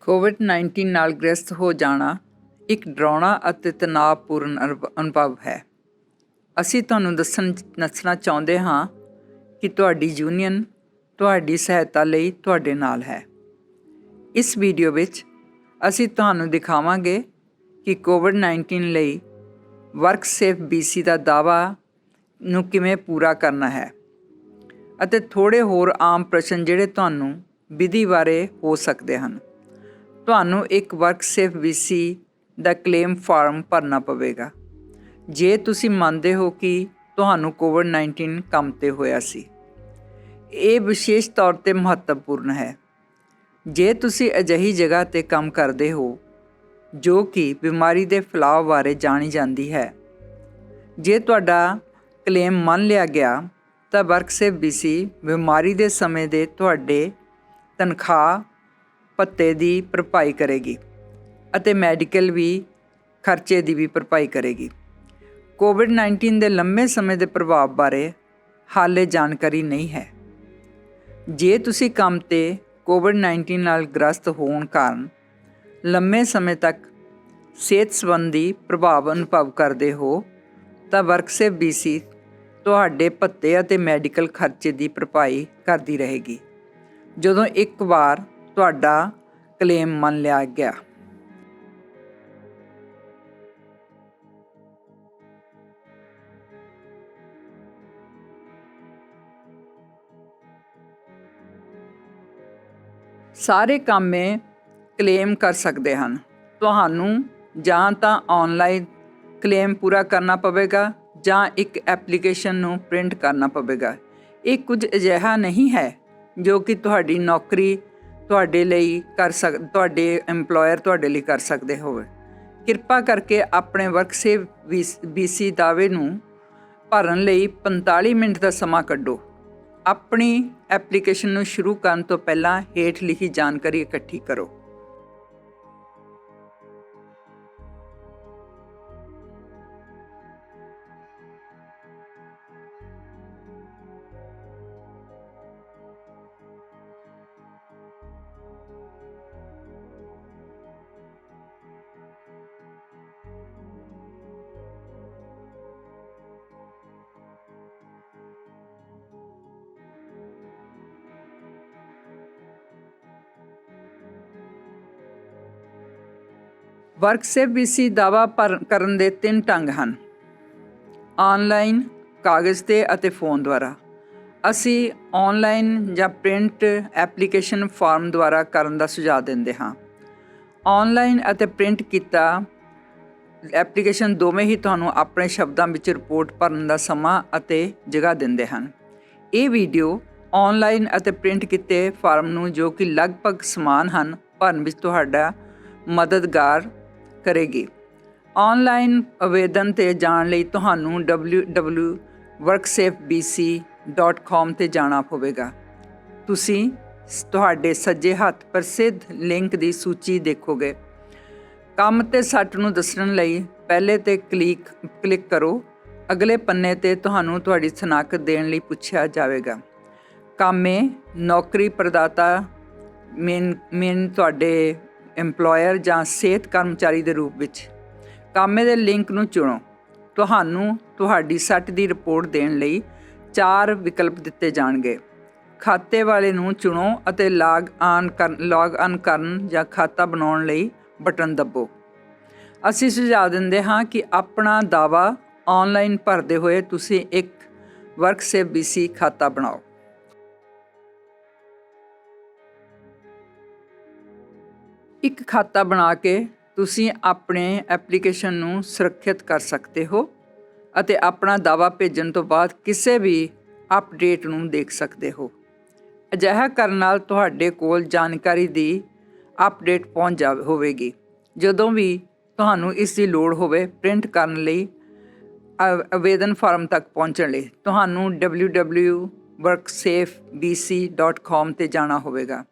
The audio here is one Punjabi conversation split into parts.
ਕੋਵਿਡ-19 ਨਾਲ ਗ੍ਰਸਤ ਹੋ ਜਾਣਾ ਇੱਕ ਡਰਾਉਣਾ ਅਤੇ ਤਣਾਅਪੂਰਨ ਅਨੁਭਵ ਹੈ। ਅਸੀਂ ਤੁਹਾਨੂੰ ਦੱਸਣਾ ਚਾਹੁੰਦੇ ਹਾਂ ਕਿ ਤੁਹਾਡੀ ਯੂਨੀਅਨ ਤੁਹਾਡੀ ਸਹਾਇਤਾ ਲਈ ਤੁਹਾਡੇ ਨਾਲ ਹੈ। ਇਸ ਵੀਡੀਓ ਵਿੱਚ ਅਸੀਂ ਤੁਹਾਨੂੰ ਦਿਖਾਵਾਂਗੇ ਕਿ ਕੋਵਿਡ-19 ਲਈ ਵਰਕਸੇਫ BC ਦਾ ਦਾਅਵਾ ਨੂੰ ਕਿਵੇਂ ਪੂਰਾ ਕਰਨਾ ਹੈ ਅਤੇ ਥੋੜ੍ਹੇ ਹੋਰ ਆਮ ਪ੍ਰਸ਼ਨ ਜਿਹੜੇ ਤੁਹਾਨੂੰ ਵਿਧੀ ਬਾਰੇ ਹੋ ਸਕਦੇ ਹਨ। ਤੁਹਾਨੂੰ ਇੱਕ ਵਰਕਸੇਫ BC ਦਾ ਕਲੇਮ ਫਾਰਮ ਭਰਨਾ ਪਵੇਗਾ ਜੇ ਤੁਸੀਂ ਮੰਨਦੇ ਹੋ ਕਿ ਤੁਹਾਨੂੰ ਕੋਵਿਡ-19 ਕੰਮ 'ਤੇ ਹੋਇਆ ਸੀ। ਇਹ ਵਿਸ਼ੇਸ਼ ਤੌਰ 'ਤੇ ਮਹੱਤਵਪੂਰਨ ਹੈ ਜੇ ਤੁਸੀਂ ਅਜਿਹੀ ਜਗ੍ਹਾ 'ਤੇ ਕੰਮ ਕਰਦੇ ਹੋ ਜੋ ਕਿ ਬਿਮਾਰੀ ਦੇ ਫੈਲਾਅ ਬਾਰੇ ਜਾਣੀ ਜਾਂਦੀ ਹੈ। ਜੇ ਤੁਹਾਡਾ ਕਲੇਮ ਮੰਨ ਲਿਆ ਗਿਆ ਤਾਂ ਵਰਕਸੇਫ BC ਬਿਮਾਰੀ ਦੇ ਸਮੇਂ ਦੇ ਤੁਹਾਡੇ ਤਨਖਾਹ ਭੱਤੇ ਦੀ ਭਰਪਾਈ ਕਰੇਗੀ ਅਤੇ ਮੈਡੀਕਲ ਖਰਚੇ ਦੀ ਵੀ ਭਰਪਾਈ ਕਰੇਗੀ। ਕੋਵਿਡ-19 ਦੇ ਲੰਬੇ ਸਮੇਂ ਦੇ ਪ੍ਰਭਾਵ ਬਾਰੇ ਹਾਲੇ ਜਾਣਕਾਰੀ ਨਹੀਂ ਹੈ। ਜੇ ਤੁਸੀਂ ਕੰਮ 'ਤੇ ਕੋਵਿਡ-19 ਨਾਲ ਗ੍ਰਸਤ ਹੋਣ ਕਾਰਨ ਲੰਬੇ ਸਮੇਂ ਤੱਕ ਸਿਹਤ ਸੰਬੰਧੀ ਪ੍ਰਭਾਵ ਅਨੁਭਵ ਕਰਦੇ ਹੋ ਤਾਂ ਵਰਕਸੇਫ BC ਤੁਹਾਡੇ ਭੱਤੇ ਅਤੇ ਮੈਡੀਕਲ ਖਰਚੇ ਦੀ ਭਰਪਾਈ ਕਰਦੀ ਰਹੇਗੀ ਜਦੋਂ ਇੱਕ ਵਾਰ ਤੁਹਾਡਾ ਕਲੇਮ ਮੰਨ ਲਿਆ ਗਿਆ। ਸਾਰੇ ਕਾਮੇ ਕਲੇਮ ਕਰ ਸਕਦੇ ਹਨ। ਤੁਹਾਨੂੰ ਜਾਂ ਤਾਂ ਆਨਲਾਈਨ ਕਲੇਮ ਪੂਰਾ ਕਰਨਾ ਪਵੇਗਾ ਜਾਂ ਇੱਕ ਐਪਲੀਕੇਸ਼ਨ ਨੂੰ ਪ੍ਰਿੰਟ ਕਰਨਾ ਪਵੇਗਾ। ਇਹ ਕੁਝ ਅਜਿਹਾ ਨਹੀਂ ਹੈ ਜੋ ਕਿ ਤੁਹਾਡੀ ਨੌਕਰੀ ਤੁਹਾਡੇ ਲਈ ਤੁਹਾਡੇ ਐਮਪਲੋਇਰ ਤੁਹਾਡੇ ਲਈ ਕਰ ਸਕਦੇ ਹੋਵੇ। ਕਿਰਪਾ ਕਰਕੇ ਆਪਣੇ ਵਰਕਸੇਫ BC ਦਾਅਵੇ ਨੂੰ ਭਰਨ ਲਈ 45 ਮਿੰਟ ਦਾ ਸਮਾਂ ਕੱਢੋ। ਆਪਣੀ ਐਪਲੀਕੇਸ਼ਨ ਨੂੰ ਸ਼ੁਰੂ ਕਰਨ ਤੋਂ ਪਹਿਲਾਂ ਹੇਠ ਲਿਖੀ ਜਾਣਕਾਰੀ ਇਕੱਠੀ ਕਰੋ। ਵਰਕਸੇਫ BC ਦਾਅਵਾ ਕਰਨ ਦੇ 3 ਢੰਗ ਹਨ: ਆਨਲਾਈਨ, ਕਾਗਜ਼ 'ਤੇ ਅਤੇ ਫ਼ੋਨ ਦੁਆਰਾ। ਅਸੀਂ ਆਨਲਾਈਨ ਜਾਂ ਪ੍ਰਿੰਟ ਐਪਲੀਕੇਸ਼ਨ ਫਾਰਮ ਦੁਆਰਾ ਕਰਨ ਦਾ ਸੁਝਾਅ ਦਿੰਦੇ ਹਾਂ। ਆਨਲਾਈਨ ਅਤੇ ਪ੍ਰਿੰਟ ਕੀਤਾ ਐਪਲੀਕੇਸ਼ਨ ਦੋਵੇਂ ਹੀ ਤੁਹਾਨੂੰ ਆਪਣੇ ਸ਼ਬਦਾਂ ਵਿੱਚ ਰਿਪੋਰਟ ਭਰਨ ਦਾ ਸਮਾਂ ਅਤੇ ਜਗ੍ਹਾ ਦਿੰਦੇ ਹਨ। ਇਹ ਵੀਡੀਓ ਆਨਲਾਈਨ ਅਤੇ ਪ੍ਰਿੰਟ ਕੀਤੇ ਫਾਰਮ ਨੂੰ ਜੋ ਕਿ ਲਗਭਗ ਸਮਾਨ ਹਨ ਭਰਨ ਵਿੱਚ ਤੁਹਾਡਾ ਮਦਦਗਾਰ ਕਰੇਗੀ। ਆਨਲਾਈਨ ਆਵੇਦਨ 'ਤੇ ਜਾਣ ਲਈ ਤੁਹਾਨੂੰ www.worksafebc.com 'ਤੇ ਜਾਣਾ ਪਵੇਗਾ। ਤੁਸੀਂ ਤੁਹਾਡੇ ਸੱਜੇ ਹੱਥ ਪ੍ਰਸਿੱਧ ਲਿੰਕ ਦੀ ਸੂਚੀ ਦੇਖੋਗੇ। ਕੰਮ 'ਤੇ ਸੱਟ ਨੂੰ ਦੱਸਣ ਲਈ ਪਹਿਲੇ 'ਤੇ ਕਲਿੱਕ ਕਰੋ। ਅਗਲੇ ਪੰਨੇ 'ਤੇ ਤੁਹਾਨੂੰ ਤੁਹਾਡੀ ਸ਼ਨਾਖਤ ਦੇਣ ਲਈ ਪੁੱਛਿਆ ਜਾਵੇਗਾ। ਕਾਮੇ ਨੌਕਰੀ ਪ੍ਰਦਾਤਾ ਮੇਨ ਤੁਹਾਡੇ ਐਮਪਲੋਇਰ ਜਾਂ ਸਿਹਤ ਕਰਮਚਾਰੀ ਦੇ ਰੂਪ ਵਿੱਚ। ਕਾਮੇ ਦੇ ਲਿੰਕ ਨੂੰ ਚੁਣੋ। ਤੁਹਾਨੂੰ ਤੁਹਾਡੀ ਸੱਟ ਦੀ ਰਿਪੋਰਟ ਦੇਣ ਲਈ 4 ਵਿਕਲਪ ਦਿੱਤੇ ਜਾਣਗੇ। ਖਾਤੇ ਵਾਲੇ ਨੂੰ ਚੁਣੋ ਅਤੇ ਲੌਗ ਆਨ ਕਰਨ ਜਾਂ ਖਾਤਾ ਬਣਾਉਣ ਲਈ ਬਟਨ ਦੱਬੋ। ਅਸੀਂ ਸੁਝਾਅ ਦਿੰਦੇ ਹਾਂ ਕਿ ਆਪਣਾ ਦਾਅਵਾ ਆਨਲਾਈਨ ਭਰਦੇ ਹੋਏ ਤੁਸੀਂ ਇੱਕ ਵਰਕਸੇਫ BC ਖਾਤਾ ਬਣਾਓ। ਇੱਕ ਖਾਤਾ ਬਣਾ ਕੇ ਤੁਸੀਂ ਆਪਣੇ ਐਪਲੀਕੇਸ਼ਨ ਨੂੰ ਸੁਰੱਖਿਅਤ ਕਰ ਸਕਦੇ ਹੋ ਅਤੇ ਆਪਣਾ ਦਾਅਵਾ ਭੇਜਣ ਤੋਂ ਬਾਅਦ ਕਿਸੇ ਵੀ ਅਪਡੇਟ ਨੂੰ ਦੇਖ ਸਕਦੇ ਹੋ। ਅਜਿਹਾ ਕਰਨ ਨਾਲ ਤੁਹਾਡੇ ਕੋਲ ਜਾਣਕਾਰੀ ਦੀ ਅਪਡੇਟ ਪਹੁੰਚ ਹੋਵੇਗੀ ਜਦੋਂ ਵੀ ਤੁਹਾਨੂੰ ਇਸ ਦੀ ਲੋੜ ਹੋਵੇ। ਪ੍ਰਿੰਟ ਕਰਨ ਲਈ ਆਵੇਦਨ ਫਾਰਮ ਤੱਕ ਪਹੁੰਚਣ ਲਈ ਤੁਹਾਨੂੰ www.worksafebc.com 'ਤੇ ਜਾਣਾ ਹੋਵੇਗਾ।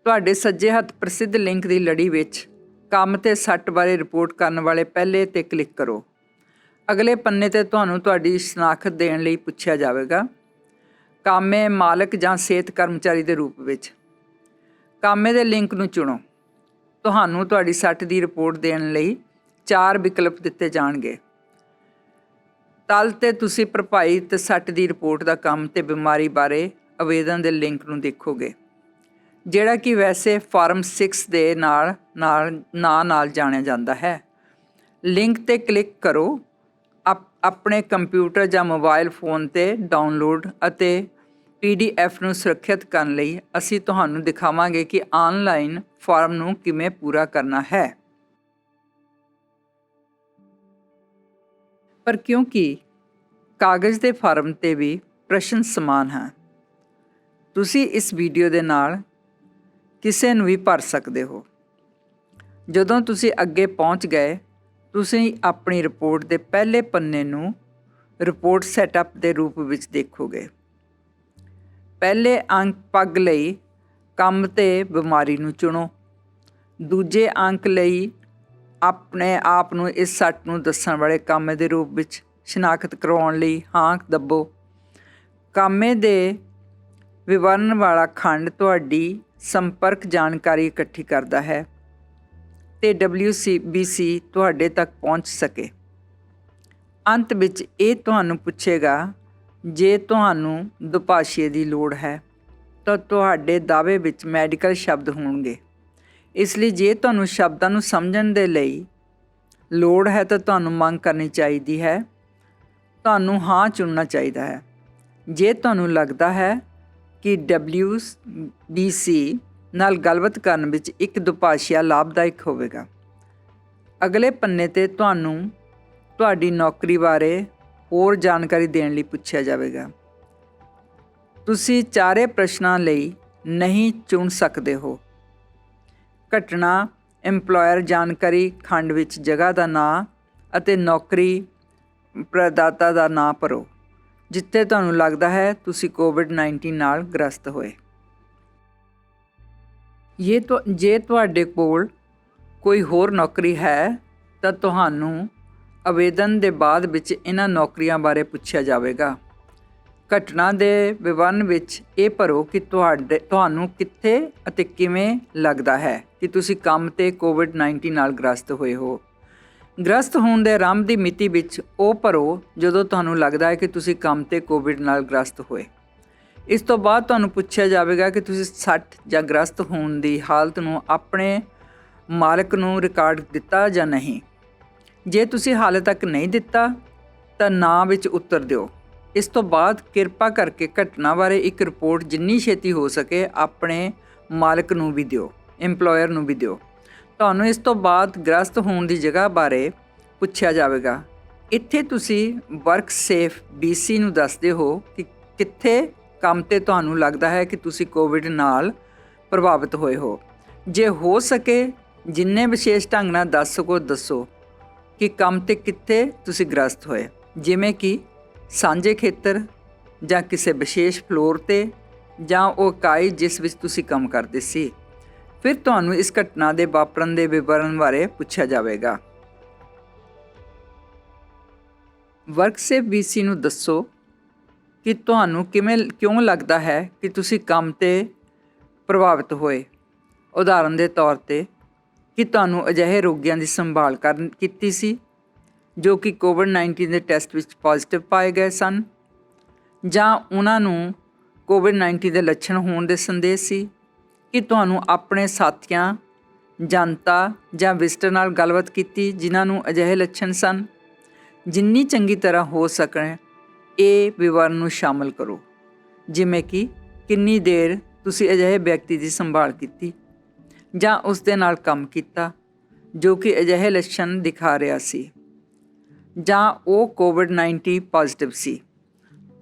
ਤੁਹਾਡੇ ਸੱਜੇ ਹੱਥ ਪ੍ਰਸਿੱਧ ਲਿੰਕ ਦੀ ਲੜੀ ਵਿੱਚ ਕੰਮ 'ਤੇ ਸੱਟ ਬਾਰੇ ਰਿਪੋਰਟ ਕਰਨ ਵਾਲੇ ਪਹਿਲੇ 'ਤੇ ਕਲਿੱਕ ਕਰੋ। ਅਗਲੇ ਪੰਨੇ 'ਤੇ ਤੁਹਾਨੂੰ ਤੁਹਾਡੀ ਸ਼ਨਾਖਤ ਦੇਣ ਲਈ ਪੁੱਛਿਆ ਜਾਵੇਗਾ। ਕਾਮੇ ਮਾਲਕ ਜਾਂ ਸਿਹਤ ਕਰਮਚਾਰੀ ਦੇ ਰੂਪ ਵਿੱਚ। ਕਾਮੇ ਦੇ ਲਿੰਕ ਨੂੰ ਚੁਣੋ। ਤੁਹਾਨੂੰ ਤੁਹਾਡੀ ਸੱਟ ਦੀ ਰਿਪੋਰਟ ਦੇਣ ਲਈ 4 ਵਿਕਲਪ ਦਿੱਤੇ ਜਾਣਗੇ। ਤਲ ਤੇ ਤੁਸੀਂ ਭਰਪਾਈ ਤੇ ਸੱਟ ਦੀ ਰਿਪੋਰਟ ਦਾ ਕੰਮ ਤੇ ਬਿਮਾਰੀ ਬਾਰੇ ਆਵੇਦਨ ਦੇ ਲਿੰਕ ਨੂੰ ਦੇਖੋਗੇ, ਜਿਹੜਾ ਕਿ ਵੈਸੇ ਫਾਰਮ 6 ਦੇ ਨਾਲ ਜਾਣਿਆ ਜਾਂਦਾ ਹੈ। ਲਿੰਕ ਤੇ ਕਲਿੱਕ ਕਰੋ। ਆਪਣੇ ਕੰਪਿਊਟਰ ਜਾਂ ਮੋਬਾਈਲ ਫੋਨ ਤੇ ਡਾਊਨਲੋਡ ਅਤੇ PDF ਨੂੰ ਸੁਰੱਖਿਅਤ ਕਰਨ ਲਈ ਅਸੀਂ ਤੁਹਾਨੂੰ ਦਿਖਾਵਾਂਗੇ ਕਿ ਆਨਲਾਈਨ ਫਾਰਮ ਨੂੰ ਕਿਵੇਂ ਪੂਰਾ ਕਰਨਾ ਹੈ। ਪਰ ਕਿਉਂਕਿ ਕਾਗਜ਼ ਦੇ ਫਾਰਮ 'ਤੇ ਵੀ ਪ੍ਰਸ਼ਨ ਸਮਾਨ ਹੈ, ਤੁਸੀਂ ਇਸ ਵੀਡੀਓ ਦੇ ਨਾਲ ਕਿਸੇ ਨੂੰ ਵੀ ਭਰ ਸਕਦੇ ਹੋ। ਜਦੋਂ ਤੁਸੀਂ ਅੱਗੇ ਪਹੁੰਚ ਗਏ, ਤੁਸੀਂ ਆਪਣੀ ਰਿਪੋਰਟ ਦੇ ਪਹਿਲੇ ਪੰਨੇ ਨੂੰ ਰਿਪੋਰਟ ਸੈਟਅਪ ਦੇ ਰੂਪ ਵਿੱਚ ਦੇਖੋਗੇ। ਪਹਿਲੇ ਅੰਕ ਪੱਗ ਲਈ ਕੰਮ ਤੇ ਬਿਮਾਰੀ ਨੂੰ ਚੁਣੋ। ਦੂਜੇ ਅੰਕ ਲਈ ਆਪਣੇ ਆਪ ਨੂੰ ਇਸ ਸੱਟ ਨੂੰ ਦੱਸਣ ਵਾਲੇ ਕਾਮੇ ਦੇ ਰੂਪ ਵਿੱਚ ਸ਼ਨਾਖਤ ਕਰਵਾਉਣ ਲਈ ਹਾਂ ਦੱਬੋ। ਕਾਮੇ ਦੇ ਵਿਵਰਣ ਵਾਲਾ ਖੰਡ ਤੁਹਾਡੀ ਸੰਪਰਕ ਜਾਣਕਾਰੀ ਇਕੱਠੀ ਕਰਦਾ ਹੈ ਤੇ WCBC ਤੁਹਾਡੇ ਤੱਕ ਪਹੁੰਚ ਸਕੇ। ਅੰਤ ਵਿੱਚ ਇਹ ਤੁਹਾਨੂੰ ਪੁੱਛੇਗਾ, ਜੇ ਤੁਹਾਨੂੰ ਦੁਭਾਸ਼ੀਏ ਦੀ ਲੋੜ ਹੈ ਤਾਂ ਤੁਹਾਡੇ ਦਾਅਵੇ ਵਿੱਚ ਮੈਡੀਕਲ ਸ਼ਬਦ ਹੋਣਗੇ। ਇਸ ਲਈ ਜੇ ਤੁਹਾਨੂੰ ਸ਼ਬਦਾਂ ਨੂੰ ਸਮਝਣ ਦੇ ਲਈ ਲੋੜ ਹੈ ਤਾਂ ਤੁਹਾਨੂੰ ਮੰਗ ਕਰਨੀ ਚਾਹੀਦੀ ਹੈ, ਤੁਹਾਨੂੰ ਹਾਂ ਚੁਣਨਾ ਚਾਹੀਦਾ ਹੈ। ਜੇ ਤੁਹਾਨੂੰ ਲੱਗਦਾ ਹੈ ਕਿ WCBC ਨਾਲ ਗੱਲਬਾਤ ਕਰਨ ਵਿੱਚ ਇੱਕ ਦੁਭਾਸ਼ੀਆ ਲਾਭਦਾਇਕ ਹੋਵੇਗਾ, ਅਗਲੇ ਪੰਨੇ 'ਤੇ ਤੁਹਾਨੂੰ ਤੁਹਾਡੀ ਨੌਕਰੀ ਬਾਰੇ ਹੋਰ ਜਾਣਕਾਰੀ ਦੇਣ ਲਈ ਪੁੱਛਿਆ ਜਾਵੇਗਾ। ਤੁਸੀਂ 4 ਪ੍ਰਸ਼ਨਾਂ ਲਈ ਨਹੀਂ ਚੁਣ ਸਕਦੇ ਹੋ। ਘਟਨਾ, ਇੰਪਲਾਇਰ ਜਾਣਕਾਰੀ ਖੰਡ ਵਿੱਚ ਜਗ੍ਹਾ ਦਾ ਨਾਂ ਅਤੇ ਨੌਕਰੀ ਪ੍ਰਦਾਤਾ ਦਾ ਨਾਂ ਭਰੋ ਜਿੱਥੇ ਤੁਹਾਨੂੰ ਲੱਗਦਾ ਹੈ ਤੁਸੀਂ COVID-19 ਨਾਲ ਗ੍ਰਸਤ ਹੋਏ। ਜੇ ਤੁਹਾਡੇ ਕੋਲ ਕੋਈ ਹੋਰ ਨੌਕਰੀ ਹੈ ਤਾਂ ਤੁਹਾਨੂੰ ਆਵੇਦਨ ਦੇ ਬਾਅਦ ਵਿੱਚ ਇਹਨਾਂ ਨੌਕਰੀਆਂ ਬਾਰੇ ਪੁੱਛਿਆ ਜਾਵੇਗਾ। ਘਟਨਾ ਦੇ ਵਿਵਰਣ ਵਿੱਚ ਇਹ ਭਰੋ ਕਿ ਤੁਹਾਨੂੰ ਕਿੱਥੇ ਅਤੇ ਕਿਵੇਂ ਲੱਗਦਾ ਹੈ ਕਿ ਤੁਸੀਂ ਕੰਮ 'ਤੇ COVID-19 ਨਾਲ ਗ੍ਰਸਤ ਹੋਏ ਹੋ। ਗ੍ਰਸਤ ਹੋਣ ਦੇ ਆਰੰਭ ਦੀ ਮਿਤੀ ਵਿੱਚ ਉਹ ਭਰੋ ਜਦੋਂ ਤੁਹਾਨੂੰ ਲੱਗਦਾ ਹੈ ਕਿ ਤੁਸੀਂ ਕੰਮ 'ਤੇ ਕੋਵਿਡ ਨਾਲ ਗ੍ਰਸਤ ਹੋਏ। ਇਸ ਤੋਂ ਬਾਅਦ ਤੁਹਾਨੂੰ ਪੁੱਛਿਆ ਜਾਵੇਗਾ ਕਿ ਤੁਸੀਂ ਸੱਟ ਜਾਂ ਗ੍ਰਸਤ ਹੋਣ ਦੀ ਹਾਲਤ ਨੂੰ ਆਪਣੇ ਮਾਲਕ ਨੂੰ ਰਿਕਾਰਡ ਦਿੱਤਾ ਜਾਂ ਨਹੀਂ। ਜੇ ਤੁਸੀਂ ਹਾਲੇ ਤੱਕ ਨਹੀਂ ਦਿੱਤਾ ਤਾਂ ਨਾਂ ਵਿੱਚ ਉੱਤਰ ਦਿਓ। ਇਸ ਤੋਂ ਬਾਅਦ ਕਿਰਪਾ ਕਰਕੇ ਘਟਨਾ ਬਾਰੇ ਇੱਕ ਰਿਪੋਰਟ ਜਿੰਨੀ ਛੇਤੀ ਹੋ ਸਕੇ ਆਪਣੇ ਮਾਲਕ ਨੂੰ ਵੀ ਦਿਓ, ਇੰਪਲਾਇਰ ਨੂੰ ਵੀ ਦਿਓ। ਤੁਹਾਨੂੰ ਇਸ ਤੋਂ ਬਾਅਦ ਗ੍ਰਸਤ ਹੋਣ ਦੀ ਜਗ੍ਹਾ ਬਾਰੇ ਪੁੱਛਿਆ ਜਾਵੇਗਾ। ਇੱਥੇ ਤੁਸੀਂ ਵਰਕਸੇਫ BC ਨੂੰ ਦੱਸਦੇ ਹੋ ਕਿ ਕਿੱਥੇ ਕੰਮ 'ਤੇ ਤੁਹਾਨੂੰ ਲੱਗਦਾ ਹੈ ਕਿ ਤੁਸੀਂ ਕੋਵਿਡ ਨਾਲ ਪ੍ਰਭਾਵਿਤ ਹੋਏ ਹੋ। ਜੇ ਹੋ ਸਕੇ ਜਿੰਨੇ ਵਿਸ਼ੇਸ਼ ਢੰਗ ਨਾਲ ਦੱਸ ਸਕੋ ਦੱਸੋ ਕਿ ਕੰਮ 'ਤੇ ਕਿੱਥੇ ਤੁਸੀਂ ਗ੍ਰਸਤ ਹੋਏ, ਜਿਵੇਂ ਕਿ ਸਾਂਝੇ ਖੇਤਰ ਜਾਂ ਕਿਸੇ ਵਿਸ਼ੇਸ਼ ਫਲੋਰ 'ਤੇ ਜਾਂ ਉਹ ਇਕਾਈ ਜਿਸ ਵਿੱਚ ਤੁਸੀਂ ਕੰਮ ਕਰਦੇ ਸੀ। ਫਿਰ ਤੁਹਾਨੂੰ ਇਸ ਘਟਨਾ ਦੇ ਵਾਪਰਨ ਦੇ ਵਿਵਰਣ ਬਾਰੇ ਪੁੱਛਿਆ ਜਾਵੇਗਾ। ਵਰਕਸੇਫ BC ਨੂੰ ਦੱਸੋ ਕਿ ਤੁਹਾਨੂੰ ਕਿਉਂ ਲੱਗਦਾ ਹੈ ਕਿ ਤੁਸੀਂ ਕੰਮ 'ਤੇ ਪ੍ਰਭਾਵਿਤ ਹੋਏ। ਉਦਾਹਰਨ ਦੇ ਤੌਰ 'ਤੇ ਕਿ ਤੁਹਾਨੂੰ ਅਜਿਹੇ ਰੋਗੀਆਂ ਦੀ ਸੰਭਾਲ ਕੀਤੀ ਸੀ ਜੋ ਕਿ COVID-19 ਦੇ ਟੈਸਟ ਵਿੱਚ ਪੋਜ਼ੀਟਿਵ ਪਾਏ ਗਏ ਸਨ, ਜਾਂ ਉਹਨਾਂ ਨੂੰ COVID-19 ਦੇ ਲੱਛਣ ਹੋਣ ਦੇ ਸੰਦੇਸ਼ ਸੀ। ਕਿ ਤੁਹਾਨੂੰ ਆਪਣੇ ਸਾਥੀਆਂ, ਜਨਤਾ ਜਾਂ ਵਿਜ਼ਟਰ ਨਾਲ ਗੱਲਬਾਤ ਕੀਤੀ ਜਿਨ੍ਹਾਂ ਨੂੰ ਅਜਿਹੇ ਲੱਛਣ ਸਨ। ਜਿੰਨੀ ਚੰਗੀ ਤਰ੍ਹਾਂ ਹੋ ਸਕੇ ਇਹ ਵਿਵਰਣ ਨੂੰ ਸ਼ਾਮਲ ਕਰੋ, ਜਿਵੇਂ ਕਿ ਕਿੰਨੀ ਦੇਰ ਤੁਸੀਂ ਅਜਿਹੇ ਵਿਅਕਤੀ ਦੀ ਸੰਭਾਲ ਕੀਤੀ ਜਾਂ ਉਸ ਦੇ ਨਾਲ ਕੰਮ ਕੀਤਾ ਜੋ ਕਿ ਅਜਿਹੇ ਲੱਛਣ ਦਿਖਾ ਰਿਹਾ ਸੀ, ਜਾਂ ਉਹ COVID-19 ਪੋਜ਼ੀਟਿਵ ਸੀ।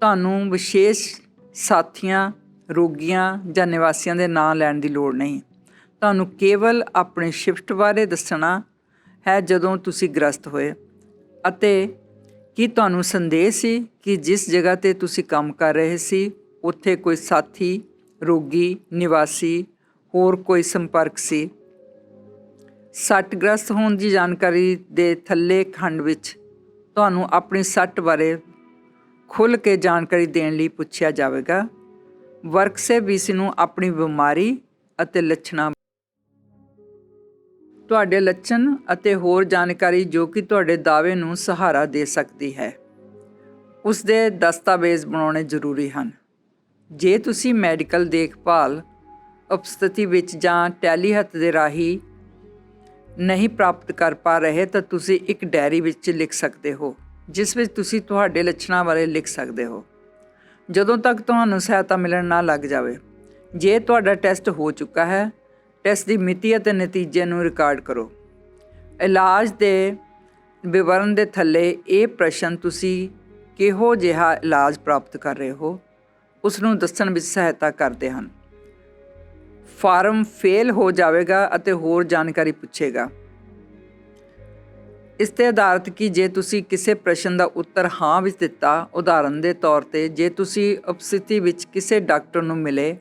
ਤੁਹਾਨੂੰ ਵਿਸ਼ੇਸ਼ ਸਾਥੀਆਂ, ਰੋਗੀਆਂ ਜਾਂ ਨਿਵਾਸੀਆਂ ਦੇ ਨਾਂ ਲੈਣ ਦੀ ਲੋੜ ਨਹੀਂ। ਤੁਹਾਨੂੰ ਕੇਵਲ ਆਪਣੀ ਸ਼ਿਫਟ ਬਾਰੇ ਦੱਸਣਾ ਹੈ ਜਦੋਂ ਤੁਸੀਂ ਗ੍ਰਸਤ ਹੋਏ, ਅਤੇ ਕੀ ਤੁਹਾਨੂੰ ਸੰਦੇਸ਼ ਸੀ ਕਿ ਜਿਸ ਜਗ੍ਹਾ 'ਤੇ ਤੁਸੀਂ ਕੰਮ ਕਰ ਰਹੇ ਸੀ ਉੱਥੇ ਕੋਈ ਸਾਥੀ, ਰੋਗੀ, ਨਿਵਾਸੀ, ਹੋਰ ਕੋਈ ਸੰਪਰਕ ਸੀ। ਸੱਟ ਗ੍ਰਸਤ ਹੋਣ ਦੀ ਜਾਣਕਾਰੀ ਦੇ ਥੱਲੇ ਖੰਡ ਵਿੱਚ ਤੁਹਾਨੂੰ ਆਪਣੀ ਸੱਟ ਬਾਰੇ ਖੁੱਲ੍ਹ ਕੇ ਜਾਣਕਾਰੀ ਦੇਣ ਲਈ ਪੁੱਛਿਆ ਜਾਵੇਗਾ। ਵਰਕਸੇਫ BC ਨੂੰ ਆਪਣੀ ਬਿਮਾਰੀ ਅਤੇ ਲੱਛਣਾਂ ਤੁਹਾਡੇ ਲੱਛਣ ਅਤੇ ਹੋਰ ਜਾਣਕਾਰੀ ਜੋ ਕਿ ਤੁਹਾਡੇ ਦਾਅਵੇ ਨੂੰ ਸਹਾਰਾ ਦੇ ਸਕਦੀ ਹੈ, ਉਸ ਦੇ ਦਸਤਾਵੇਜ਼ ਬਣਾਉਣੇ ਜ਼ਰੂਰੀ ਹਨ। ਜੇ ਤੁਸੀਂ ਮੈਡੀਕਲ ਦੇਖਭਾਲ ਉਪਸਥਿਤੀ ਵਿੱਚ ਜਾਂ ਟੈਲੀਹੈਲਥ ਦੇ ਰਾਹੀਂ ਨਹੀਂ ਪ੍ਰਾਪਤ ਕਰ ਪਾ ਰਹੇ ਤਾਂ ਤੁਸੀਂ ਇੱਕ ਡਾਇਰੀ ਵਿੱਚ ਲਿਖ ਸਕਦੇ ਹੋ, ਜਿਸ ਵਿੱਚ ਤੁਸੀਂ ਤੁਹਾਡੇ ਲੱਛਣਾਂ ਬਾਰੇ ਲਿਖ ਸਕਦੇ ਹੋ ਜਦੋਂ ਤੱਕ ਤੁਹਾਨੂੰ ਸਹਾਇਤਾ ਮਿਲਣ ਨਾ ਲੱਗ ਜਾਵੇ। ਜੇ ਤੁਹਾਡਾ ਟੈਸਟ ਹੋ ਚੁੱਕਾ ਹੈ, ਟੈਸਟ ਦੀ ਮਿਤੀ ਅਤੇ ਨਤੀਜੇ ਨੂੰ ਰਿਕਾਰਡ ਕਰੋ। ਇਲਾਜ ਦੇ ਵਿਵਰਣ ਦੇ ਥੱਲੇ ਇਹ ਪ੍ਰਸ਼ਨ ਤੁਸੀਂ ਕਿਹੋ ਜਿਹਾ ਇਲਾਜ ਪ੍ਰਾਪਤ ਕਰ ਰਹੇ ਹੋ ਉਸ ਨੂੰ ਦੱਸਣ ਵਿੱਚ ਸਹਾਇਤਾ ਕਰਦੇ ਹਨ। ਫਾਰਮ ਫੇਲ ਹੋ ਜਾਵੇਗਾ ਅਤੇ ਹੋਰ ਜਾਣਕਾਰੀ ਪੁੱਛੇਗਾ। ਇਸ 'ਤੇ ਆਧਾਰਿਤ ਕਿ ਜੇ ਤੁਸੀਂ ਕਿਸੇ ਪ੍ਰਸ਼ਨ ਦਾ ਉੱਤਰ ਹਾਂ ਵਿੱਚ ਦਿੱਤਾ, ਉਦਾਹਰਨ ਦੇ ਤੌਰ 'ਤੇ ਜੇ ਤੁਸੀਂ ਉਪਸਥਿਤੀ ਵਿੱਚ ਕਿਸੇ ਡਾਕਟਰ ਨੂੰ ਮਿਲੇ,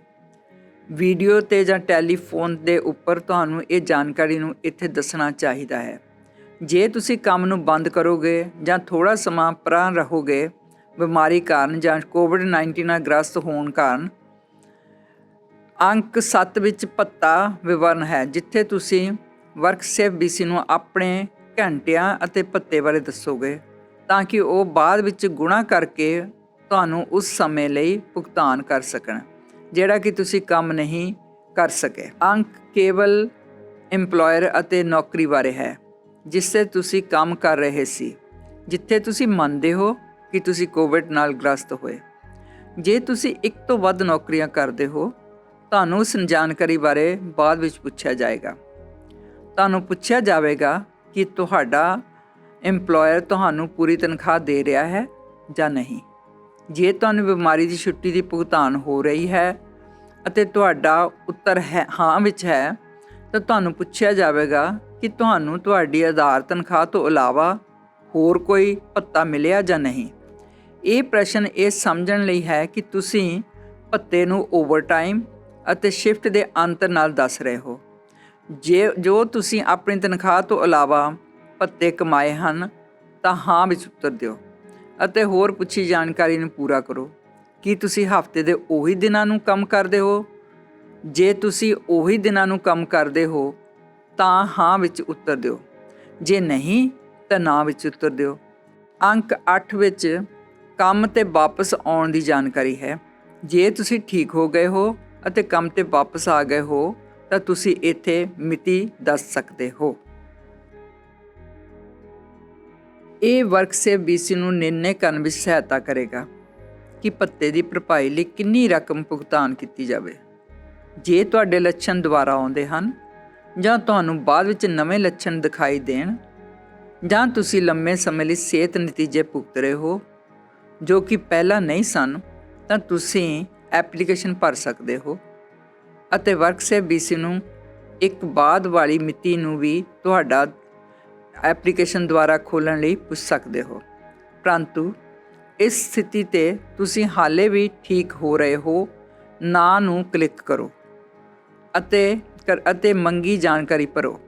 ਵੀਡੀਓ 'ਤੇ ਜਾਂ ਟੈਲੀਫੋਨ ਦੇ ਉੱਪਰ ਤੁਹਾਨੂੰ ਇਹ ਜਾਣਕਾਰੀ ਨੂੰ ਇੱਥੇ ਦੱਸਣਾ ਚਾਹੀਦਾ ਹੈ। ਜੇ ਤੁਸੀਂ ਕੰਮ ਨੂੰ ਬੰਦ ਕਰੋਗੇ ਜਾਂ ਥੋੜ੍ਹਾ ਸਮਾਂ ਪਰਾਂ ਰਹੋਗੇ ਬਿਮਾਰੀ ਕਾਰਨ ਜਾਂ ਕੋਵਿਡ-19 ਨਾਲ ਗ੍ਰਸਤ ਹੋਣ ਕਾਰਨ, ਅੰਕ 7 ਵਿੱਚ ਭੱਤਾ ਵਿਵਰਣ ਹੈ, ਜਿੱਥੇ ਤੁਸੀਂ ਵਰਕਸੇਫ BC ਨੂੰ ਆਪਣੇ ਘੰਟਿਆਂ ਅਤੇ ਭੱਤੇ ਬਾਰੇ ਦੱਸੋਗੇ ਤਾਂ ਕਿ ਉਹ ਬਾਅਦ ਵਿੱਚ ਗੁਣਾ ਕਰਕੇ ਤੁਹਾਨੂੰ ਉਸ ਸਮੇਂ ਲਈ ਭੁਗਤਾਨ ਕਰ ਸਕਣ ਜਿਹੜਾ ਕਿ ਤੁਸੀਂ ਕੰਮ ਨਹੀਂ ਕਰ ਸਕੇ। ਅੰਕ ਕੇਵਲ ਇੰਪਲੋਇਰ ਅਤੇ ਨੌਕਰੀ ਬਾਰੇ ਹੈ ਜਿਸ 'ਤੇ ਤੁਸੀਂ ਕੰਮ ਕਰ ਰਹੇ ਸੀ, ਜਿੱਥੇ ਤੁਸੀਂ ਮੰਨਦੇ ਹੋ ਕਿ ਤੁਸੀਂ ਕੋਵਿਡ ਨਾਲ ਗ੍ਰਸਤ ਹੋਏ। ਜੇ ਤੁਸੀਂ ਇੱਕ ਤੋਂ ਵੱਧ ਨੌਕਰੀਆਂ ਕਰਦੇ ਹੋ, ਤੁਹਾਨੂੰ ਉਸ ਜਾਣਕਾਰੀ ਬਾਰੇ ਬਾਅਦ ਵਿੱਚ ਪੁੱਛਿਆ ਜਾਏਗਾ। ਤੁਹਾਨੂੰ ਪੁੱਛਿਆ ਜਾਵੇਗਾ ਕਿ ਤੁਹਾਡਾ ਇੰਪਲੋਇਰ ਤੁਹਾਨੂੰ ਪੂਰੀ ਤਨਖਾਹ ਦੇ ਰਿਹਾ ਹੈ ਜਾਂ ਨਹੀਂ। ਜੇ ਤੁਹਾਨੂੰ ਬਿਮਾਰੀ ਦੀ ਛੁੱਟੀ ਦੀ ਭੁਗਤਾਨ ਹੋ ਰਹੀ ਹੈ ਅਤੇ ਤੁਹਾਡਾ ਉੱਤਰ ਹਾਂ ਵਿੱਚ ਹੈ, ਤਾਂ ਤੁਹਾਨੂੰ ਪੁੱਛਿਆ ਜਾਵੇਗਾ ਕਿ ਤੁਹਾਨੂੰ ਤੁਹਾਡੀ ਆਧਾਰ ਤਨਖਾਹ ਤੋਂ ਇਲਾਵਾ ਹੋਰ ਕੋਈ ਭੱਤਾ ਮਿਲਿਆ ਜਾਂ ਨਹੀਂ। ਇਹ ਪ੍ਰਸ਼ਨ ਇਹ ਸਮਝਣ ਲਈ ਹੈ ਕਿ ਤੁਸੀਂ ਭੱਤੇ ਨੂੰ ਓਵਰਟਾਈਮ ਅਤੇ ਸ਼ਿਫਟ ਦੇ ਅੰਤਰ ਨਾਲ ਦੱਸ ਰਹੇ ਹੋ। ਜੋ ਤੁਸੀਂ ਆਪਣੀ ਤਨਖਾਹ ਤੋਂ ਇਲਾਵਾ ਭੱਤੇ ਕਮਾਏ ਹਨ ਤਾਂ ਹਾਂ ਵਿੱਚ ਉੱਤਰ ਦਿਓ ਅਤੇ ਹੋਰ ਪੁੱਛੀ ਜਾਣਕਾਰੀ ਨੂੰ ਪੂਰਾ ਕਰੋ। ਕੀ ਤੁਸੀਂ ਹਫ਼ਤੇ ਦੇ ਉਹੀ ਦਿਨਾਂ ਨੂੰ ਕੰਮ ਕਰਦੇ ਹੋ? ਜੇ ਤੁਸੀਂ ਉਹੀ ਦਿਨਾਂ ਨੂੰ ਕੰਮ ਕਰਦੇ ਹੋ ਤਾਂ ਹਾਂ ਵਿੱਚ ਉੱਤਰ ਦਿਓ, ਜੇ ਨਹੀਂ ਤਾਂ ਨਾ ਵਿੱਚ ਉੱਤਰ ਦਿਓ। ਅੰਕ 8 ਵਿੱਚ ਕੰਮ 'ਤੇ ਵਾਪਸ ਆਉਣ ਦੀ ਜਾਣਕਾਰੀ ਹੈ। ਜੇ ਤੁਸੀਂ ਠੀਕ ਹੋ ਗਏ ਹੋ ਅਤੇ ਕੰਮ 'ਤੇ ਵਾਪਸ ਆ ਗਏ ਹੋ ਤਾਂ ਤੁਸੀਂ ਇੱਥੇ ਮਿਤੀ ਦੱਸ ਸਕਦੇ ਹੋ। ਇਹ ਵਰਕਸੇਫ BC ਨੂੰ ਨਿਰਣੇ ਕਰਨ ਵਿੱਚ ਸਹਾਇਤਾ ਕਰੇਗਾ ਕਿ ਭੱਤੇ ਦੀ ਭਰਪਾਈ ਲਈ ਕਿੰਨੀ ਰਕਮ ਭੁਗਤਾਨ ਕੀਤੀ ਜਾਵੇ। ਜੇ ਤੁਹਾਡੇ ਲੱਛਣ ਦੁਬਾਰਾ ਆਉਂਦੇ ਹਨ ਜਾਂ ਤੁਹਾਨੂੰ ਬਾਅਦ ਵਿੱਚ ਨਵੇਂ ਲੱਛਣ ਦਿਖਾਈ ਦੇਣ ਜਾਂ ਤੁਸੀਂ ਲੰਮੇ ਸਮੇਂ ਲਈ ਸਿਹਤ ਨਤੀਜੇ ਭੁਗਤ ਰਹੇ ਹੋ ਜੋ ਕਿ ਪਹਿਲਾਂ ਨਹੀਂ ਸਨ, ਤਾਂ ਤੁਸੀਂ ਐਪਲੀਕੇਸ਼ਨ ਭਰ ਸਕਦੇ ਹੋ ਅਤੇ ਵਰਕਸੇਫ BC ਨੂੰ ਇੱਕ ਬਾਅਦ ਵਾਲੀ ਮਿਤੀ ਨੂੰ ਵੀ ਤੁਹਾਡਾ ਐਪਲੀਕੇਸ਼ਨ ਦੁਆਰਾ ਖੋਲ੍ਹਣ ਲਈ ਪੁੱਛ ਸਕਦੇ ਹੋ। ਪਰੰਤੂ ਇਸ ਸਥਿਤੀ 'ਤੇ ਤੁਸੀਂ ਹਾਲੇ ਵੀ ਠੀਕ ਹੋ ਰਹੇ ਹੋ ਨਾ ਨੂੰ ਕਲਿੱਕ ਕਰੋ ਅਤੇ ਮੰਗੀ ਜਾਣਕਾਰੀ ਭਰੋ।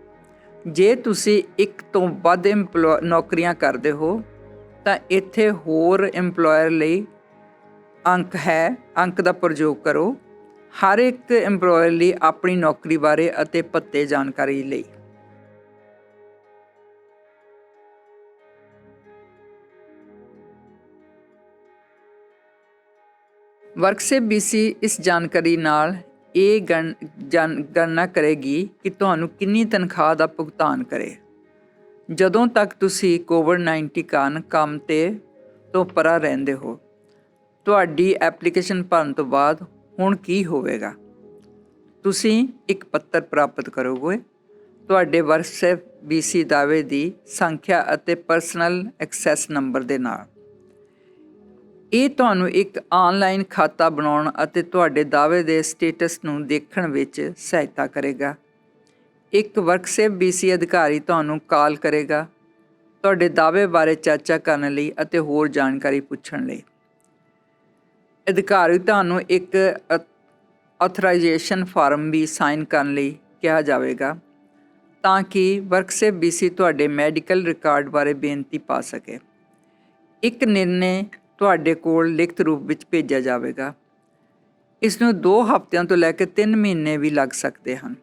ਜੇ ਤੁਸੀਂ ਇੱਕ ਤੋਂ ਵੱਧ ਨੌਕਰੀਆਂ ਕਰਦੇ ਹੋ ਤਾਂ ਇੱਥੇ ਹੋਰ ਇੰਪਲੋਇਰ ਲਈ ਅੰਕ ਦਾ ਪ੍ਰਯੋਗ ਕਰੋ। ਹਰ ਇੱਕ ਇੰਪਲੋਇਰ ਲਈ ਆਪਣੀ ਨੌਕਰੀ ਬਾਰੇ ਅਤੇ ਭੱਤੇ ਜਾਣਕਾਰੀ ਲਈ। ਵਰਕਸੇਫ BC ਇਸ ਜਾਣਕਾਰੀ ਨਾਲ ਇਹ ਗਣਨਾ ਕਰੇਗੀ ਕਿ ਤੁਹਾਨੂੰ ਕਿੰਨੀ ਤਨਖਾਹ ਦਾ ਭੁਗਤਾਨ ਕਰੇ ਜਦੋਂ ਤੱਕ ਤੁਸੀਂ ਕੋਵਿਡ-19 ਕਾਰਨ ਕੰਮ ਤੋਂ ਪਰਾਂ ਰਹਿੰਦੇ ਹੋ। ਤੁਹਾਡੀ ਐਪਲੀਕੇਸ਼ਨ ਭਰਨ ਤੋਂ ਬਾਅਦ ਹੁਣ ਕੀ ਹੋਵੇਗਾ? ਤੁਸੀਂ ਇੱਕ ਪੱਤਰ ਪ੍ਰਾਪਤ ਕਰੋਗੇ ਤੁਹਾਡੇ ਵਰਕਸੇਫ BC ਦਾਅਵੇ ਦੀ ਸੰਖਿਆ ਅਤੇ ਪਰਸਨਲ ਐਕਸੈਸ ਨੰਬਰ ਦੇ ਨਾਲ। ਇਹ ਤੁਹਾਨੂੰ ਇੱਕ ਆਨਲਾਈਨ ਖਾਤਾ ਬਣਾਉਣ ਅਤੇ ਤੁਹਾਡੇ ਦਾਅਵੇ ਦੇ ਸਟੇਟਸ ਨੂੰ ਦੇਖਣ ਵਿੱਚ ਸਹਾਇਤਾ ਕਰੇਗਾ। ਇੱਕ ਵਰਕਸੇਫ BC ਅਧਿਕਾਰੀ ਤੁਹਾਨੂੰ ਕਾਲ ਕਰੇਗਾ ਤੁਹਾਡੇ ਦਾਅਵੇ ਬਾਰੇ ਚਰਚਾ ਕਰਨ ਲਈ ਅਤੇ ਹੋਰ ਜਾਣਕਾਰੀ ਪੁੱਛਣ ਲਈ। ਅਧਿਕਾਰੀ ਤੁਹਾਨੂੰ ਇੱਕ ਆਥੋਰਾਈਜੇਸ਼ਨ ਫਾਰਮ ਵੀ ਸਾਈਨ ਕਰਨ ਲਈ ਕਿਹਾ ਜਾਵੇਗਾ ਤਾਂ ਕਿ ਵਰਕਸੇਫ BC ਤੁਹਾਡੇ ਮੈਡੀਕਲ ਰਿਕਾਰਡ ਬਾਰੇ ਬੇਨਤੀ ਪਾ ਸਕੇ। ਇੱਕ ਨਿਰਣੇ ਤੁਹਾਡੇ ਕੋਲ ਲਿਖਤ ਰੂਪ ਵਿੱਚ ਭੇਜਿਆ ਜਾਵੇਗਾ। ਇਸ ਨੂੰ 2 ਹਫ਼ਤਿਆਂ ਤੋਂ ਲੈ ਕੇ 3 ਮਹੀਨੇ ਵੀ ਲੱਗ ਸਕਦੇ ਹਨ।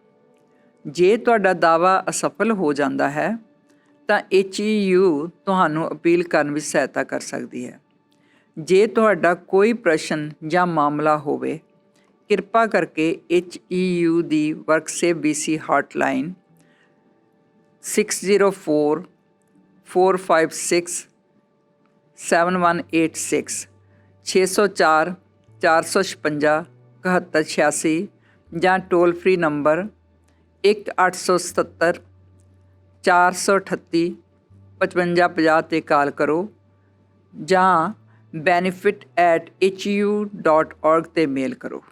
ਜੇ ਤੁਹਾਡਾ ਦਾਅਵਾ ਅਸਫਲ ਹੋ ਜਾਂਦਾ ਹੈ ਤਾਂ HEU ਤੁਹਾਨੂੰ ਅਪੀਲ ਕਰਨ ਵਿੱਚ ਸਹਾਇਤਾ ਕਰ ਸਕਦੀ ਹੈ। ਜੇ ਤੁਹਾਡਾ ਕੋਈ ਪ੍ਰਸ਼ਨ ਜਾਂ ਮਾਮਲਾ ਹੋਵੇ, ਕਿਰਪਾ ਕਰਕੇ HEU ਦੀ ਵਰਕਸੇਫ BC ਹੌਟਲਾਈਨ 604-456-7186 604 456 7186 ਜਾਂ ਟੋਲ ਫ੍ਰੀ ਨੰਬਰ 1-877 438 5550 'ਤੇ ਕਾਲ ਕਰੋ ਜਾਂ benefit@heu.org 'ਤੇ ਮੇਲ ਕਰੋ।